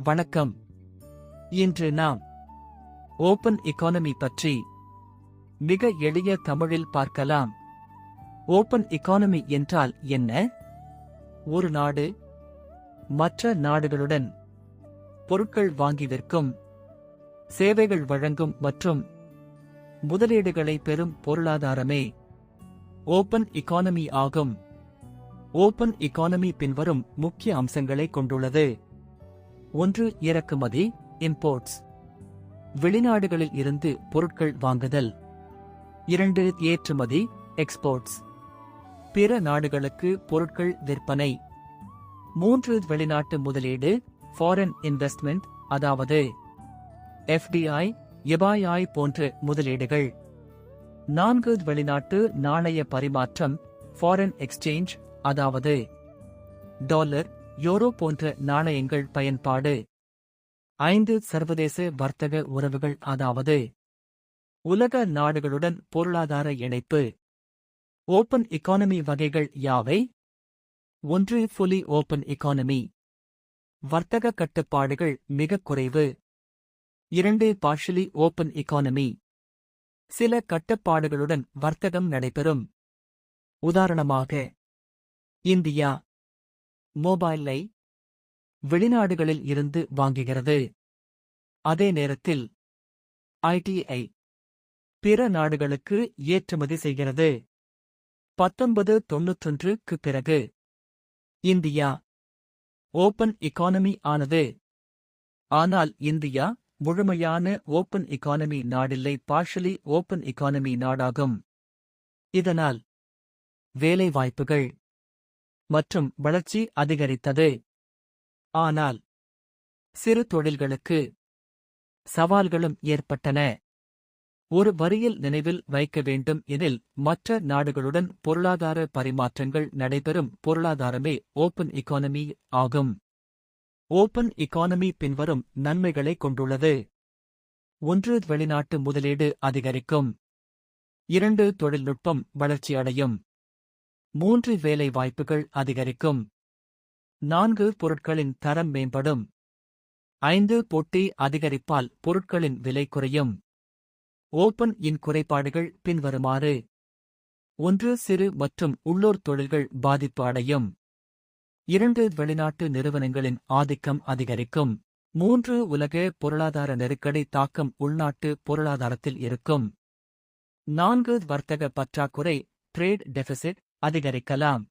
வணக்கம். இன்று நாம் ஓபன் எக்கானமி பற்றி மிக எளிய தமிழில் பார்க்கலாம். ஓபன் எக்கானமி என்றால் என்ன? ஒரு நாடு மற்ற நாடுகளுடன் பொருட்கள் வாங்கி விற்கும், சேவைகள் வழங்கும் மற்றும் முதலீடுகளை பெறும் பொருளாதாரமே ஓபன் எக்கானமி ஆகும். ஓபன் எக்கானமி பின்வரும் முக்கிய அம்சங்களை கொண்டுள்ளது. 1. இறக்குமதி இம்போர்ட்ஸ், வெளிநாடுகளில் இருந்து பொருட்கள் வாங்குதல். 2. ஏற்றுமதி எக்ஸ்போர்ட்ஸ், பிற நாடுகளுக்கு பொருட்கள் விற்பனை. 3. வெளிநாட்டு முதலீடு ஃபாரின் இன்வெஸ்ட்மெண்ட், அதாவது FDI, எபாய் போன்ற முதலீடுகள். 4. வெளிநாட்டு நாணய பரிமாற்றம் ஃபாரின் எக்ஸ்சேஞ்ச், அதாவது டாலர், யூரோ போன்ற நாணயங்கள் பயன்பாடு. 5. சர்வதேச வர்த்தக உறவுகள், அதாவது உலக நாடுகளுடன் பொருளாதார இணைப்பு. ஓபன் எக்கானமி வகைகள் யாவை? 1. ஃபுல்லி ஓபன் எக்கானமி, வர்த்தக கட்டுப்பாடுகள் மிகக் குறைவு. 2. பார்ஷியலி ஓபன் எக்கானமி, சில கட்டுப்பாடுகளுடன் வர்த்தகம் நடைபெறும். உதாரணமாக, இந்தியா மொபைலை வெளிநாடுகளில் இருந்து வாங்குகிறது. அதே நேரத்தில் ITஐ பிற நாடுகளுக்கு ஏற்றுமதி செய்கிறது. 1991க்கு பிறகு இந்தியா ஓபன் எக்கானமி ஆனது. ஆனால் இந்தியா முழுமையான ஓபன் எக்கானமி நாடில்லை, பார்ஷியலி ஓபன் எக்கானமி நாடாகும். இதனால் வேலைவாய்ப்புகள் மற்றும் வளர்ச்சி அதிகரித்தது. ஆனால் சிறு தொழில்களுக்கு சவால்களும் ஏற்பட்டன. ஒரு வரியில் நினைவில் வைக்க வேண்டும் எனில், மற்ற நாடுகளுடன் பொருளாதார பரிமாற்றங்கள் நடைபெறும் பொருளாதாரமே ஓபன் எக்கானமி ஆகும். ஓபன் எக்கானமி பின்வரும் நன்மைகளை கொண்டுள்ளது. 1. வெளிநாட்டு முதலீடு அதிகரிக்கும். 2. தொழில்நுட்பம் வளர்ச்சியடையும். 3. வேலை வாய்ப்புகள் அதிகரிக்கும். 4. பொருட்களின் தரம் மேம்படும். 5. போட்டி அதிகரிப்பால் பொருட்களின் விலை குறையும். ஓபன் இன் குறைபாடுகள் பின்வருமாறு. 1. சிறு மற்றும் உள்ளூர் தொழில்கள் பாதிப்பு அடையும். 2. வெளிநாட்டு நிறுவனங்களின் ஆதிக்கம் அதிகரிக்கும். 3. உலக பொருளாதார நெருக்கடி தாக்கம் உள்நாட்டு பொருளாதாரத்தில் இருக்கும். 4. வர்த்தக பற்றாக்குறை ட்ரேட் டெபிசிட் அதிகரிக்கலாம்.